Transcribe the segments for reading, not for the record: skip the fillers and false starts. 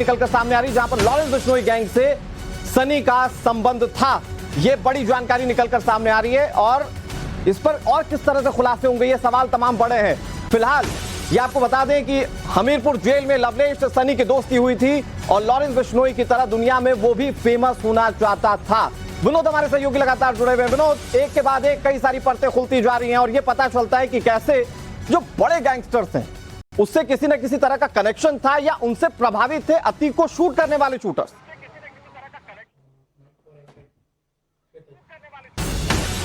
निकलकर सामने आ रही जहां पर लॉरेंस बिश्नोई गैंग से सनी का संबंध था। यह बड़ी जानकारी निकलकर सामने आ रही है और इस पर और किस तरह से खुलासे होंगे ये सवाल तमाम बड़े हैं। फिलहाल ये आपको बता दें कि हमीरपुर जेल में लवलेश से सनी की दोस्ती हुई थी और लॉरेंस बिश्नोई की तरह दुनिया में वो भी फेमस होना चाहता था। विनोद हमारे सहयोगी लगातार जुड़े हुए हैं। विनोद, एक के बाद एक कई सारी परतें खुलती जा रही हैं और ये पता चलता है कि कैसे जो बड़े गैंगस्टर्स हैं उससे किसी न किसी तरह का कनेक्शन था या उनसे प्रभावित थे अतीक को शूट करने वाले शूटर्स।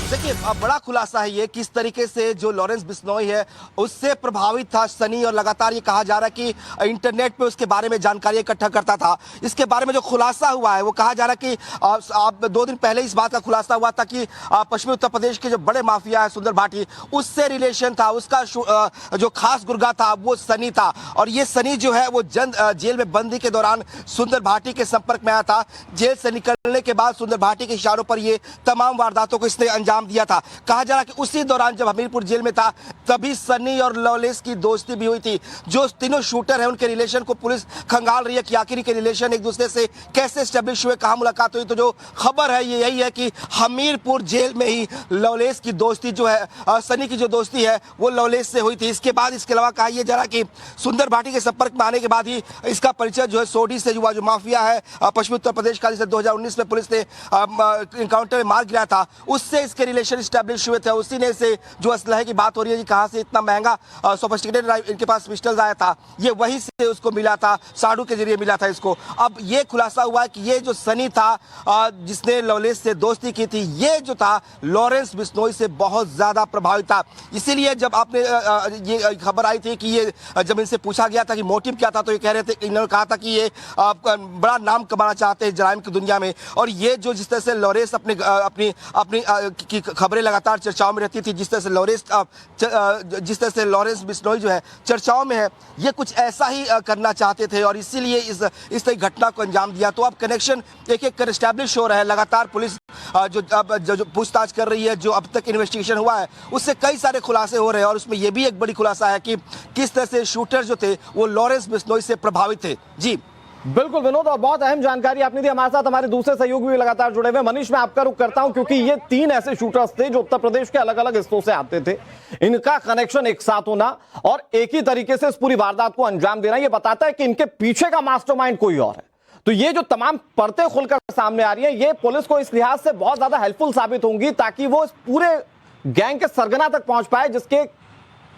देखिए, बड़ा खुलासा है ये किस तरीके से जो लॉरेंस बिश्नोई है उससे प्रभावित था सनी, और लगातार ये कहा जा रहा है कि इंटरनेट पे उसके बारे में जानकारी इकट्ठा करता था। इसके बारे में जो खुलासा हुआ है वो कहा जा रहा है कि आप 2 दिन पहले इस बात का खुलासा हुआ था कि पश्चिमी उत्तर प्रदेश के जो बड़े माफिया है सुंदर भाटी, उससे रिलेशन था, उसका जो खास गुर्गा था वो सनी था। और ये सनी जो है वो जेल में बंदी के दौरान सुंदर भाटी के संपर्क में आया था। जेल से निकलने के बाद सुंदर भाटी के इशारों पर ये तमाम वारदातों को इसने अंजाम दिया था। कहा जा रहा है कि उसी दौरान जब हमीरपुर जेल में था तभी सनी और लवलेश की दोस्ती भी हुई थी। जो तीनों शूटर हैं उनके रिलेशन को पुलिस खंगाल रही है कि आखिर के रिलेशन एक दूसरे से कैसे स्टैब्लिश हुए, कहां मुलाकात हुई। तो जो खबर है ये यही है कि हमीरपुर जेल में ही लवलेश की दोस्ती जो है, सनी की जो दोस्ती है वो लवलेश से हुई थी। इसके बाद इसके अलावा कहा यह जा रहा कि सुंदर भाटी के संपर्क में आने के बाद ही इसका परिचय जो है सोडी से जो माफिया है पश्चिमी उत्तर प्रदेश का, जिसे 2019 में पुलिस ने इनकाउंटर में मार गिराया था, उससे इसके रिलेशन स्टैब्लिश हुए थे। उसी ने से जो असलहे की बात हो रही है, कहां से इतना महंगा सोफिस्टिकेटेड इनके पास पिस्टल्स आया था, ये वहीं से उसको मिला था, साडू के जरिए मिला था इसको। अब ये खुलासा हुआ है कि ये जो सनी था जिसने लवलेश से दोस्ती की थी, ये जो था लॉरेंस बिश्नोई से बहुत ज्यादा प्रभावित था। इसीलिए जब आपने ये खबर आई थी कि ये जब इनसे पूछा गया था कि मोटिव क्या था, तो ये कह रहे थे, इन्होंने कहा था कि ये बड़ा नाम कमाना चाहते हैं जराइम की दुनिया में। और ये जो जिस तरह से लॉरेंस अपनी की खबरें लगातार चर्चाओं में रहती थी, जिस तरह से लॉरेंस बिश्नोई जो है चर्चाओं में है, ये कुछ ऐसा ही करना चाहते थे और इसीलिए इस तरह घटना को अंजाम दिया। तो अब कनेक्शन एक एक कर एस्टैब्लिश हो रहा है। लगातार पुलिस जो पूछताछ कर रही है, जो अब तक इन्वेस्टिगेशन हुआ है उससे कई सारे खुलासे हो रहे हैं और उसमें यह भी एक बड़ी खुलासा है कि किस तरह से शूटर जो थे वो लॉरेंस बिश्नोई से प्रभावित थे। जी बिल्कुल विनोद, और बहुत अहम जानकारी आपने दी। हमारे साथ हमारे दूसरे सहयोगी भी लगातार जुड़े हुए। मनीष, मैं आपका रुख करता हूं क्योंकि ये 3 ऐसे शूटर्स थे जो उत्तर प्रदेश के अलग अलग हिस्सों से आते थे। इनका कनेक्शन एक साथ होना और एक ही तरीके से इस पूरी वारदात को अंजाम देना, यह बताता है कि इनके पीछे का मास्टरमाइंड कोई और है। तो ये जो तमाम परतें खुलकर सामने आ रही है, ये पुलिस को इस लिहाज से बहुत ज्यादा हेल्पफुल साबित होंगी ताकि वो इस पूरे गैंग के सरगना तक पहुंच पाए जिसके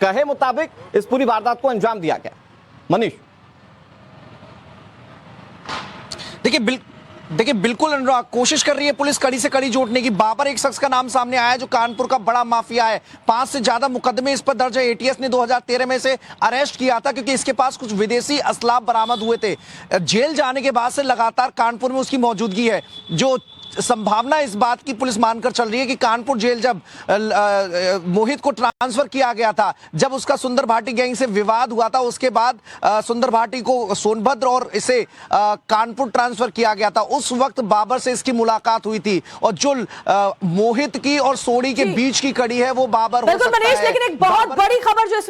कहे मुताबिक इस पूरी वारदात को अंजाम दिया गया। मनीष, देखिए बिल्कुल अनुराग, कोशिश कर रही है पुलिस कड़ी से कड़ी जोड़ने की। बाबर एक शख्स का नाम सामने आया है जो कानपुर का बड़ा माफिया है। 5 से ज्यादा मुकदमे इस पर दर्ज है। एटीएस ने 2013 में से अरेस्ट किया था क्योंकि इसके पास कुछ विदेशी असलाफ बरामद हुए थे। जेल जाने के बाद से लगातार कानपुर में उसकी मौजूदगी है। जो संभावना इस बात की पुलिस मानकर चल रही है कि कानपुर जेल जब मोहित को ट्रांसफर किया गया था, जब उसका सुंदर भाटी गैंग से विवाद हुआ था, उसके बाद सुंदर भाटी को सोनभद्र और इसे कानपुर ट्रांसफर किया गया था। उस वक्त बाबर से इसकी मुलाकात हुई थी और जो मोहित की और सोडी के बीच की कड़ी है वो बाबर हो सकता है। लेकिन एक बहुत बड़ी खबर जो इस